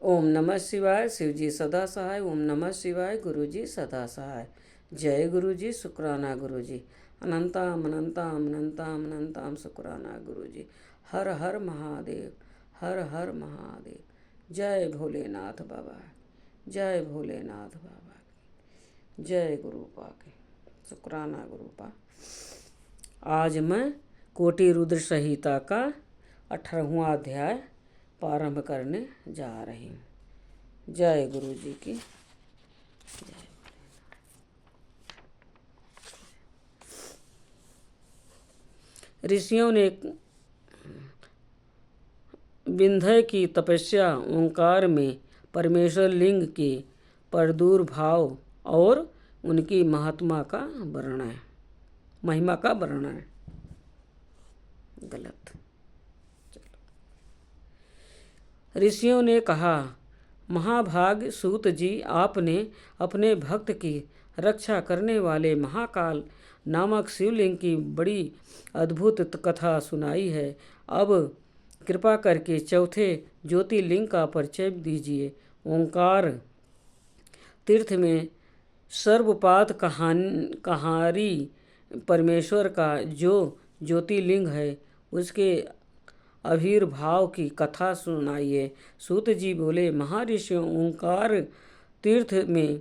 ओम नमः शिवाय। शिवजी सदा सहाय। ओम नमः शिवाय। गुरुजी सदा सहाय। जय गुरुजी। शुक्राना गुरुजी। अनंताम अनंताम अनंताम अनंताम शुक्राना गुरुजी। हर हर महादेव। हर हर महादेव। जय भोलेनाथ बाबा। जय भोलेनाथ बाबा। जय गुरुपा के। शुक्राना गुरुपा। आज मैं कोटि रुद्र संहिता का 18वां अध्याय प्रारंभ करने जा रही हूँ। जय गुरु जी की जय। ऋषियों ने विंध्य की तपस्या ओंकार में परमेश्वर लिंग के प्रादुर्भाव और उनकी महिमा का वर्णन गलत। ऋषियों ने कहा, महाभाग सूत जी, आपने अपने भक्त की रक्षा करने वाले महाकाल नामक शिवलिंग की बड़ी अद्भुत कथा सुनाई है। अब कृपा करके चौथे ज्योतिर्लिंग का परिचय दीजिए। ओंकार तीर्थ में सर्वपात कहारी परमेश्वर का जो ज्योतिर्लिंग है, उसके आविर्भाव की कथा सुनाइए। सूत जी बोले, महर्षियों, ओंकार तीर्थ में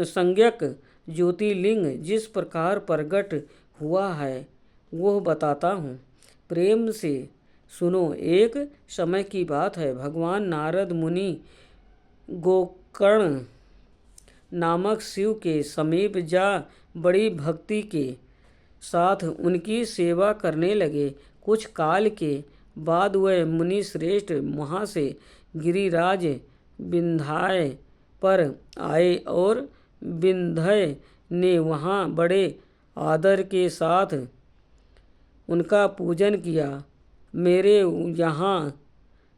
संज्ञक ज्योतिर्लिंग जिस प्रकार प्रकट हुआ है वो बताता हूँ, प्रेम से सुनो। एक समय की बात है, भगवान नारद मुनि गोकर्ण नामक शिव के समीप जा बड़ी भक्ति के साथ उनकी सेवा करने लगे। कुछ काल के बाद वह मुनि श्रेष्ठ वहाँ से गिरिराज विंध्य पर आए और विंध्य ने वहाँ बड़े आदर के साथ उनका पूजन किया। मेरे यहाँ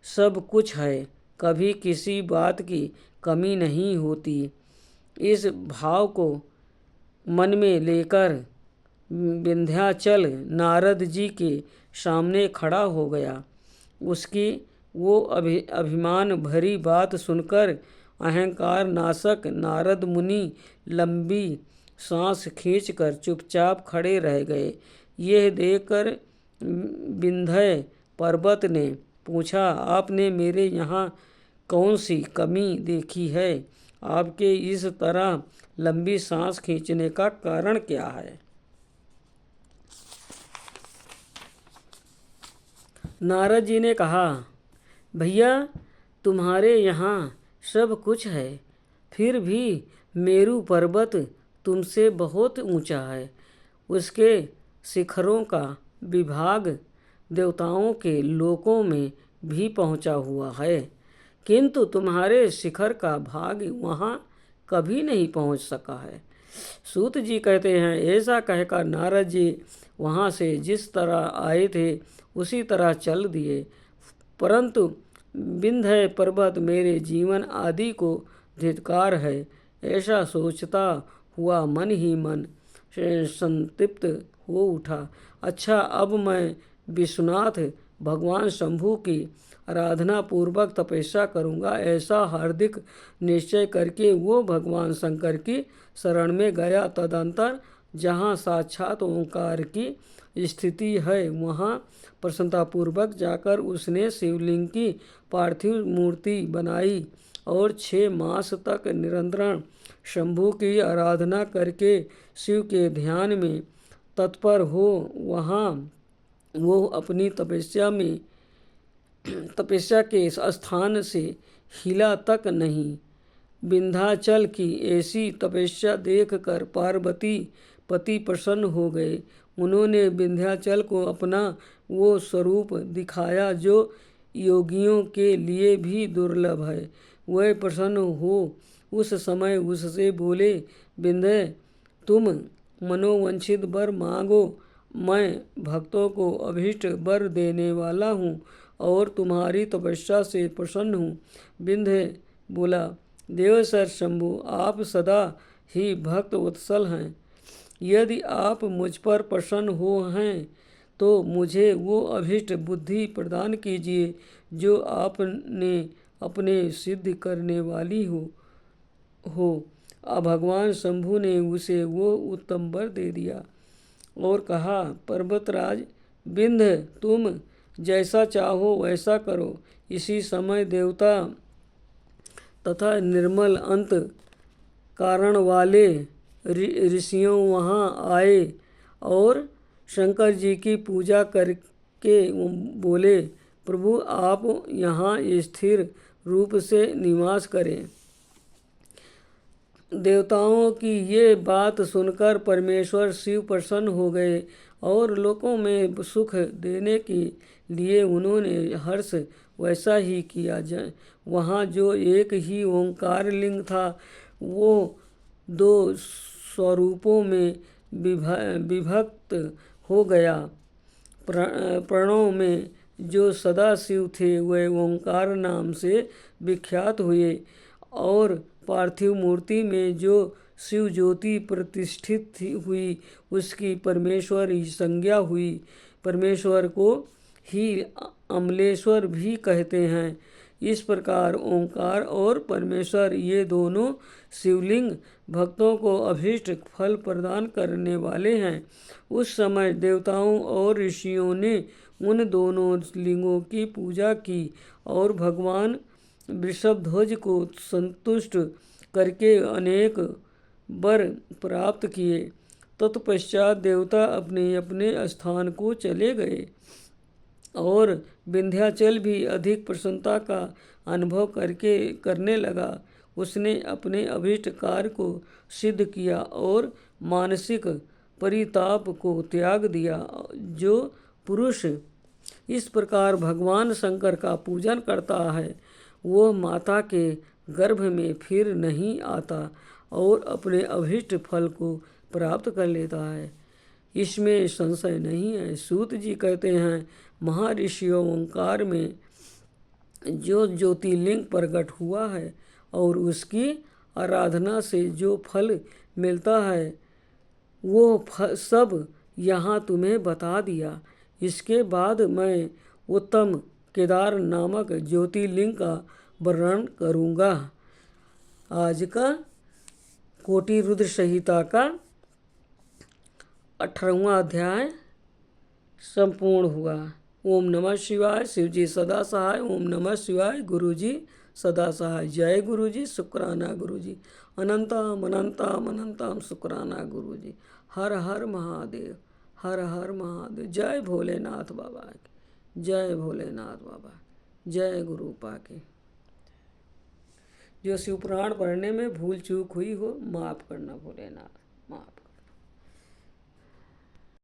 सब कुछ है, कभी किसी बात की कमी नहीं होती। इस भाव को मन में लेकर विंध्याचल नारद जी के सामने खड़ा हो गया। उसकी वो अभिमान भरी बात सुनकर अहंकार नाशक नारद मुनि लंबी सांस खींचकर चुपचाप खड़े रह गए। यह देखकर विंध्य पर्वत ने पूछा, आपने मेरे यहाँ कौन सी कमी देखी है? आपके इस तरह लंबी सांस खींचने का कारण क्या है? नारद जी ने कहा, भैया, तुम्हारे यहाँ सब कुछ है, फिर भी मेरू पर्वत तुमसे बहुत ऊंचा है। उसके शिखरों का विभाग देवताओं के लोकों में भी पहुँचा हुआ है, किंतु तुम्हारे शिखर का भाग वहाँ कभी नहीं पहुँच सका है। सूत जी कहते हैं, ऐसा कहकर नारद जी वहाँ से जिस तरह आए थे उसी तरह चल दिए, परंतु विंध्य पर्वत मेरे जीवन आदि को धिक्कार है, ऐसा सोचता हुआ मन ही मन संतृप्त हो उठा। अच्छा, अब मैं विश्वनाथ भगवान शंभु की आराधना पूर्वक तपस्या करूँगा, ऐसा हार्दिक निश्चय करके वो भगवान शंकर की शरण में गया। तदंतर जहाँ साक्षात ओंकार की स्थिति है वहाँ प्रसन्नतापूर्वक जाकर उसने शिवलिंग की पार्थिव मूर्ति बनाई और 6 मास तक निरंतर शंभु की आराधना करके शिव के ध्यान में तत्पर हो वहाँ वो अपनी तपस्या के स्थान से हिला तक नहीं। विंध्याचल की ऐसी तपस्या देखकर पार्वती पति प्रसन्न हो गए। उन्होंने विंध्याचल को अपना वो स्वरूप दिखाया जो योगियों के लिए भी दुर्लभ है। वह प्रसन्न हो उस समय उससे बोले, विंध्य, तुम मनोवांछित वर मांगो, मैं भक्तों को अभीष्ट वर देने वाला हूँ और तुम्हारी तपस्या से प्रसन्न हूँ। विंध्य बोला, देवसर शंभु, आप सदा ही भक्त वत्सल हैं। यदि आप मुझ पर प्रसन्न हो हैं तो मुझे वो अभीष्ट बुद्धि प्रदान कीजिए जो आपने अपने सिद्ध करने वाली हो। अब भगवान शंभु ने उसे वो उत्तम वर दे दिया और कहा, पर्वतराज विंध्य, तुम जैसा चाहो वैसा करो। इसी समय देवता तथा निर्मल अंत कारण वाले ऋषियों वहाँ आए और शंकर जी की पूजा करके बोले, प्रभु आप यहाँ स्थिर रूप से निवास करें। देवताओं की ये बात सुनकर परमेश्वर शिव प्रसन्न हो गए और लोकों में सुख देने के लिए उन्होंने हर्ष वैसा ही किया। वहाँ जो एक ही ओंकार लिंग था वो दो स्वरूपों में विभक्त हो गया। प्रणव में जो सदा शिव थे वे ओंकार नाम से विख्यात हुए और पार्थिव मूर्ति में जो शिव ज्योति प्रतिष्ठित हुई उसकी परमेश्वर ही संज्ञा हुई। परमेश्वर को ही अमलेश्वर भी कहते हैं। इस प्रकार ओंकार और परमेश्वर ये दोनों शिवलिंग भक्तों को अभीष्ट फल प्रदान करने वाले हैं। उस समय देवताओं और ऋषियों ने उन दोनों लिंगों की पूजा की और भगवान वृषभध्वज को संतुष्ट करके अनेक वर प्राप्त किए। तत्पश्चात देवता अपने अपने स्थान को चले गए और विंध्याचल भी अधिक प्रसन्नता का अनुभव करने लगा। उसने अपने अभीष्ट कार्य को सिद्ध किया और मानसिक परिताप को त्याग दिया। जो पुरुष इस प्रकार भगवान शंकर का पूजन करता है वो माता के गर्भ में फिर नहीं आता और अपने अभीष्ट फल को प्राप्त कर लेता है। इसमें संशय नहीं है। सूत जी कहते हैं, महर्षियों ओंकार में जो ज्योतिर्लिंग प्रकट हुआ है और उसकी आराधना से जो फल मिलता है वो सब यहाँ तुम्हें बता दिया। इसके बाद मैं उत्तम केदार नामक ज्योतिर्लिंग का वर्णन करूँगा। आज का कोटि रुद्र संहिता का 18वां अध्याय संपूर्ण हुआ। ओम नमः शिवाय। शिव जी सदा सहाय। ओम नमः शिवाय। गुरु जी सदा सहाय। जय गुरु जी। शुक्राना गुरु जी। अनंतम अनंतम अनंतम शुक्राना गुरु जी। हर हर महादेव। हर हर महादेव। जय भोलेनाथ बाबा की। जय भोलेनाथ बाबा। जय गुरु पाके। जो शिव पुराण पढ़ने में भूल चूक हुई हो माफ़ करना भोलेनाथ, माफ़।